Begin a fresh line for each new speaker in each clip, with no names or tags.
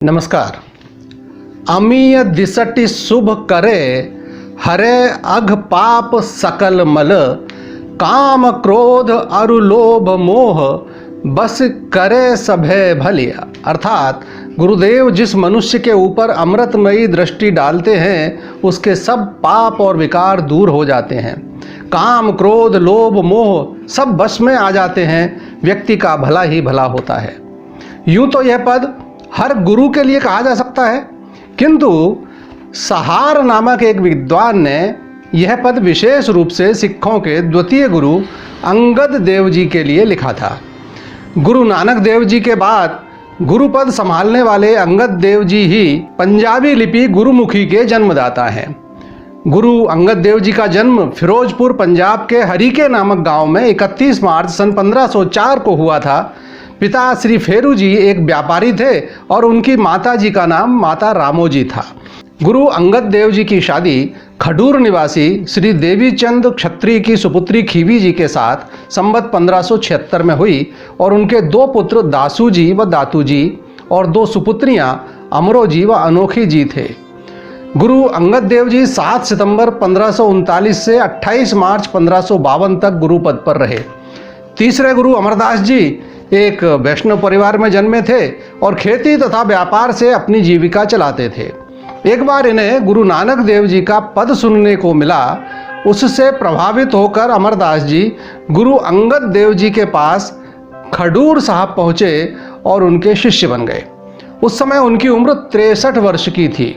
नमस्कार। अमीय दिसटि शुभ करे, हरे अघ पाप सकल मल, काम क्रोध अरु लोभ मोह, बस करे सभे भलिया। अर्थात गुरुदेव जिस मनुष्य के ऊपर अमृतमयी दृष्टि डालते हैं उसके सब पाप और विकार दूर हो जाते हैं। काम क्रोध लोभ मोह सब वश में आ जाते हैं। व्यक्ति का भला ही भला होता है। यूं तो यह पद हर गुरु के लिए कहा जा सकता है, किंतु सहार नामक एक विद्वान ने यह पद विशेष रूप से सिखों के द्वितीय गुरु अंगद देव जी के लिए लिखा था। गुरु नानक देव जी के बाद गुरुपद संभालने वाले अंगद देव जी ही पंजाबी लिपि गुरुमुखी के जन्मदाता हैं। गुरु अंगद देव जी का जन्म फिरोजपुर पंजाब के हरीके नामक गांव में 31 मार्च सन 1504 को हुआ था। पिता श्री फेरू जी एक व्यापारी थे और उनकी माता जी का नाम माता रामोजी था। गुरु अंगद देव जी की शादी खडूर निवासी श्री देवीचंद क्षत्रिय की सुपुत्री खीवी जी के साथ संवत 1576 में हुई और उनके दो पुत्र दासू जी व दातू जी और दो सुपुत्रियां अमरो जी व अनोखी जी थे। गुरु अंगद देव जी 7 सितंबर 1539 से 28 मार्च 1552 तक गुरुपद पर रहे। तीसरे गुरु अमरदास जी एक वैष्णव परिवार में जन्मे थे और खेती तथा व्यापार से अपनी जीविका चलाते थे। एक बार इन्हें गुरु नानक देव जी का पद सुनने को मिला। उससे प्रभावित होकर अमरदास जी गुरु अंगद देव जी के पास खडूर साहब पहुँचे और उनके शिष्य बन गए। उस समय उनकी उम्र 63 वर्ष की थी।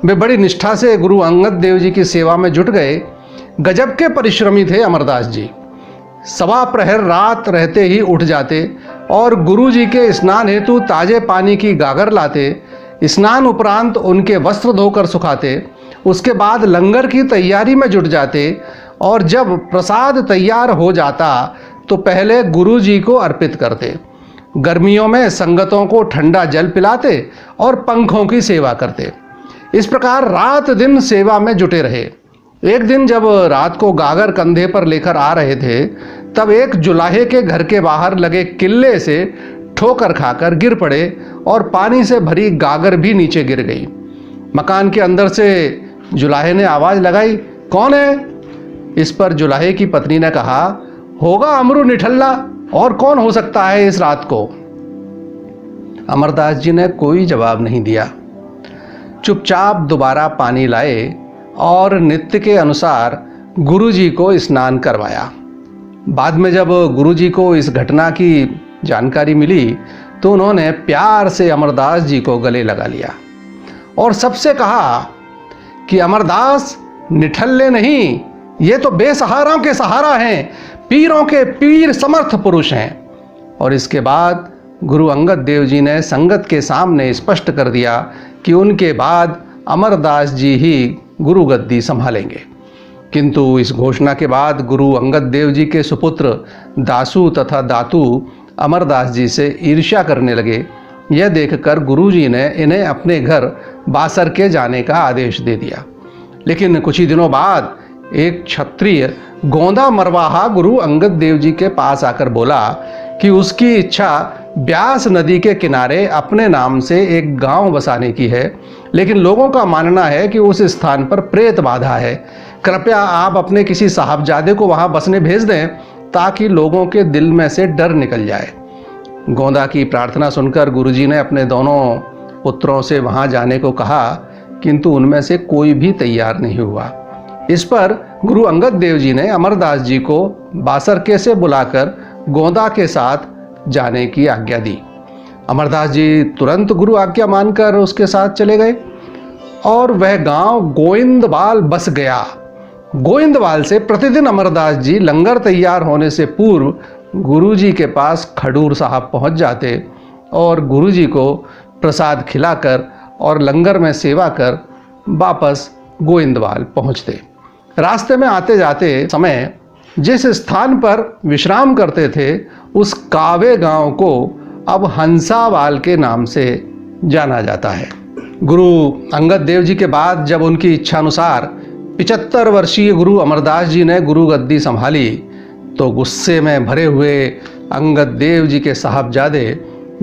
वे बड़ी निष्ठा से गुरु अंगद देव जी की सेवा में जुट गए। गजब के परिश्रमी थे अमरदास जी। सवा प्रहर रात रहते ही उठ जाते और गुरु जी के स्नान हेतु ताजे पानी की गागर लाते। स्नान उपरांत उनके वस्त्र धोकर सुखाते। उसके बाद लंगर की तैयारी में जुट जाते और जब प्रसाद तैयार हो जाता तो पहले गुरु जी को अर्पित करते। गर्मियों में संगतों को ठंडा जल पिलाते और पंखों की सेवा करते। इस प्रकार रात दिन सेवा में जुटे रहे। एक दिन जब रात को गागर कंधे पर लेकर आ रहे थे तब एक जुलाहे के घर के बाहर लगे किले से ठोकर खाकर गिर पड़े और पानी से भरी गागर भी नीचे गिर गई। मकान के अंदर से जुलाहे ने आवाज लगाई, कौन है? इस पर जुलाहे की पत्नी ने कहा, होगा अमरू निठल्ला, और कौन हो सकता है इस रात को? अमरदास जी ने कोई जवाब नहीं दिया। चुपचाप दोबारा पानी लाए और नित्य के अनुसार गुरु जी को स्नान करवाया। बाद में जब गुरु जी को इस घटना की जानकारी मिली तो उन्होंने प्यार से अमरदास जी को गले लगा लिया और सबसे कहा कि अमरदास निठल्ले नहीं, ये तो बेसहारों के सहारा हैं, पीरों के पीर समर्थ पुरुष हैं। और इसके बाद गुरु अंगद देव जी ने संगत के सामने स्पष्ट कर दिया कि उनके बाद अमरदास जी ही गुरु गद्दी संभालेंगे। किंतु इस घोषणा के बाद गुरु अंगद देव जी के सुपुत्र दासू तथा दातू अमरदास जी से ईर्ष्या करने लगे। यह देखकर गुरु जी ने इन्हें अपने घर बासर के जाने का आदेश दे दिया। लेकिन कुछ ही दिनों बाद एक क्षत्रिय गोंदा मरवाहा गुरु अंगद देव जी के पास आकर बोला कि उसकी इच्छा ब्यास नदी के किनारे अपने नाम से एक गांव बसाने की है, लेकिन लोगों का मानना है कि उस स्थान पर प्रेत बाधा है। कृपया आप अपने किसी साहबजादे को वहां बसने भेज दें ताकि लोगों के दिल में से डर निकल जाए। गोंदा की प्रार्थना सुनकर गुरुजी ने अपने दोनों पुत्रों से वहां जाने को कहा, किंतु उनमें से कोई भी तैयार नहीं हुआ। इस पर गुरु अंगद देव जी ने अमरदास जी को बासरके से बुलाकर गोंदा के साथ जाने की आज्ञा दी। अमरदास जी तुरंत गुरु आज्ञा मानकर उसके साथ चले गए और वह गांव गोइंदवाल बस गया। गोइंदवाल से प्रतिदिन अमरदास जी लंगर तैयार होने से पूर्व गुरु जी के पास खडूर साहब पहुंच जाते और गुरु जी को प्रसाद खिलाकर और लंगर में सेवा कर वापस गोइंदवाल पहुंचते। रास्ते में आते जाते समय जिस स्थान पर विश्राम करते थे उस कावे गांव को अब हंसावाल के नाम से जाना जाता है। गुरु अंगद देव जी के बाद जब उनकी इच्छानुसार 75 वर्षीय गुरु अमरदास जी ने गुरु गद्दी संभाली तो गुस्से में भरे हुए अंगद देव जी के साहबजादे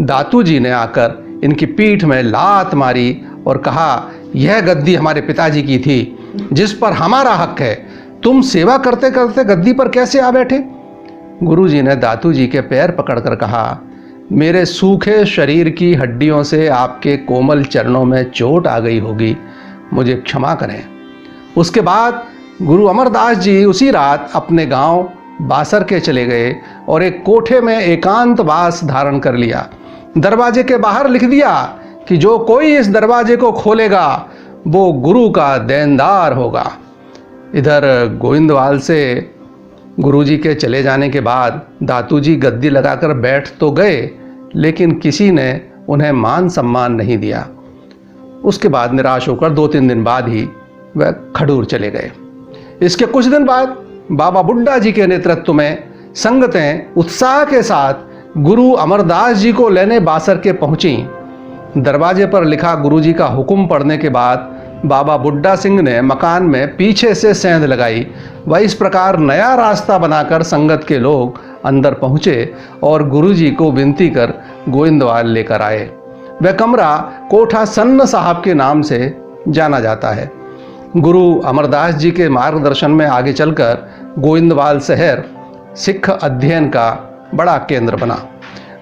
दातू जी ने आकर इनकी पीठ में लात मारी और कहा, यह गद्दी हमारे पिताजी की थी जिस पर हमारा हक है, तुम सेवा करते करते गद्दी पर कैसे आ बैठे? गुरुजी ने दातू जी के पैर पकड़कर कहा, मेरे सूखे शरीर की हड्डियों से आपके कोमल चरणों में चोट आ गई होगी, मुझे क्षमा करें। उसके बाद गुरु अमरदास जी उसी रात अपने गांव बासर के चले गए और एक कोठे में एकांत वास धारण कर लिया। दरवाजे के बाहर लिख दिया कि जो कोई इस दरवाजे को खोलेगा वो गुरु का देनदार होगा। इधर गोविंदवाल से गुरुजी के चले जाने के बाद दातू जी गद्दी लगाकर बैठ तो गए, लेकिन किसी ने उन्हें मान सम्मान नहीं दिया। उसके बाद निराश होकर 2-3 दिन बाद ही वह खडूर चले गए। इसके कुछ दिन बाद बाबा बुड्ढा जी के नेतृत्व में संगतें उत्साह के साथ गुरु अमरदास जी को लेने बासर के पहुंची। दरवाजे पर लिखा गुरुजी का हुक्म पढ़ने के बाद बाबा बुड्ढा सिंह ने मकान में पीछे से सेंध लगाई। वह इस प्रकार नया रास्ता बनाकर संगत के लोग अंदर पहुंचे और गुरुजी को विनती कर गोविंदवाल लेकर आए। वह कमरा कोठा सन्न साहब के नाम से जाना जाता है। गुरु अमरदास जी के मार्गदर्शन में आगे चलकर गोविंदवाल शहर सिख अध्ययन का बड़ा केंद्र बना।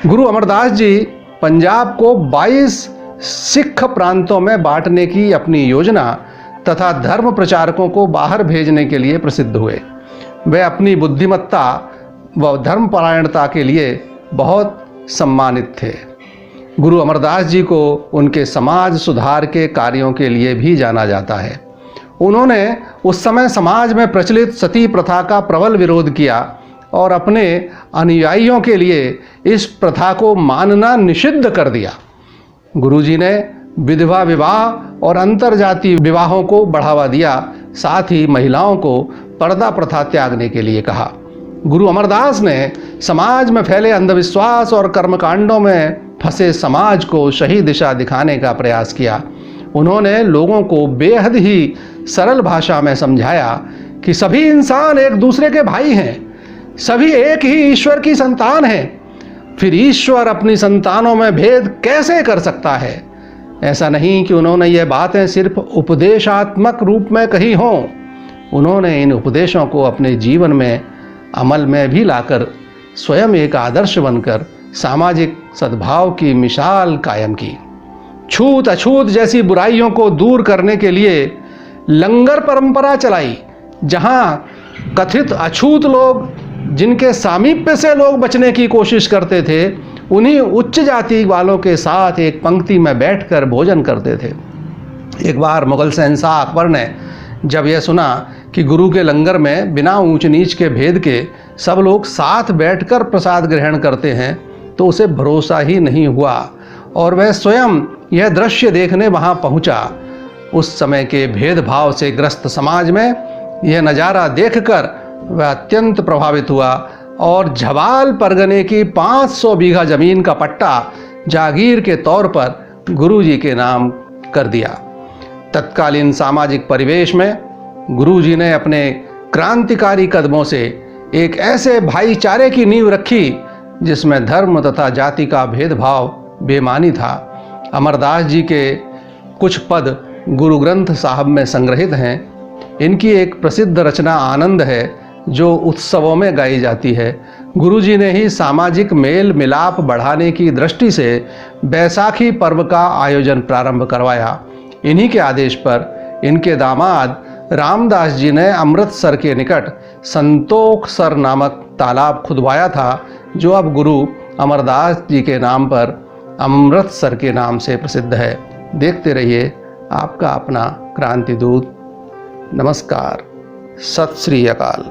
गुरु अमरदास जी पंजाब को 22 सिख प्रांतों में बांटने की अपनी योजना तथा धर्म प्रचारकों को बाहर भेजने के लिए प्रसिद्ध हुए। वे अपनी बुद्धिमत्ता व धर्मपरायणता के लिए बहुत सम्मानित थे। गुरु अमरदास जी को उनके समाज सुधार के कार्यों के लिए भी जाना जाता है। उन्होंने उस समय समाज में प्रचलित सती प्रथा का प्रबल विरोध किया और अपने अनुयायियों के लिए इस प्रथा को मानना निषिद्ध कर दिया। गुरुजी ने विधवा विवाह और अंतरजातीय विवाहों को बढ़ावा दिया, साथ ही महिलाओं को पर्दा प्रथा त्यागने के लिए कहा। गुरु अमरदास ने समाज में फैले अंधविश्वास और कर्मकांडों में फंसे समाज को सही दिशा दिखाने का प्रयास किया। उन्होंने लोगों को बेहद ही सरल भाषा में समझाया कि सभी इंसान एक दूसरे के भाई हैं, सभी एक ही ईश्वर की संतान हैं। फिर ईश्वर अपनी संतानों में भेद कैसे कर सकता है? ऐसा नहीं कि उन्होंने ये बातें सिर्फ उपदेशात्मक रूप में कही हों, उन्होंने इन उपदेशों को अपने जीवन में अमल में भी लाकर स्वयं एक आदर्श बनकर सामाजिक सद्भाव की मिसाल कायम की। छूत अछूत जैसी बुराइयों को दूर करने के लिए लंगर परंपरा चलाई, जहां कथित अछूत लोग, जिनके सामीप्य से लोग बचने की कोशिश करते थे, उन्हीं उच्च जाति वालों के साथ एक पंक्ति में बैठकर भोजन करते थे। एक बार मुगल शहंशाह अकबर ने जब यह सुना कि गुरु के लंगर में बिना ऊंच नीच के भेद के सब लोग साथ बैठकर प्रसाद ग्रहण करते हैं, तो उसे भरोसा ही नहीं हुआ और वह स्वयं यह दृश्य देखने वहां पहुंचा। उस समय के भेदभाव से ग्रस्त समाज में यह नज़ारा देखकर वह अत्यंत प्रभावित हुआ और झबाल परगने की 500 बीघा जमीन का पट्टा जागीर के तौर पर गुरुजी के नाम कर दिया। तत्कालीन सामाजिक परिवेश में गुरुजी ने अपने क्रांतिकारी कदमों से एक ऐसे भाईचारे की नींव रखी जिसमें धर्म तथा जाति का भेदभाव बेमानी था। अमरदास जी के कुछ पद गुरु ग्रंथ साहब में संग्रहित हैं। इनकी एक प्रसिद्ध रचना आनंद है, जो उत्सवों में गाई जाती है। गुरुजी ने ही सामाजिक मेल मिलाप बढ़ाने की दृष्टि से बैसाखी पर्व का आयोजन प्रारंभ करवाया। इन्हीं के आदेश पर इनके दामाद रामदास जी ने अमृतसर के निकट संतोखसर नामक तालाब खुदवाया था, जो अब गुरु अमरदास जी के नाम पर अमृतसर के नाम से प्रसिद्ध है। देखते रहिए आपका अपना क्रांति दूत। नमस्कार, सत श्री अकाल।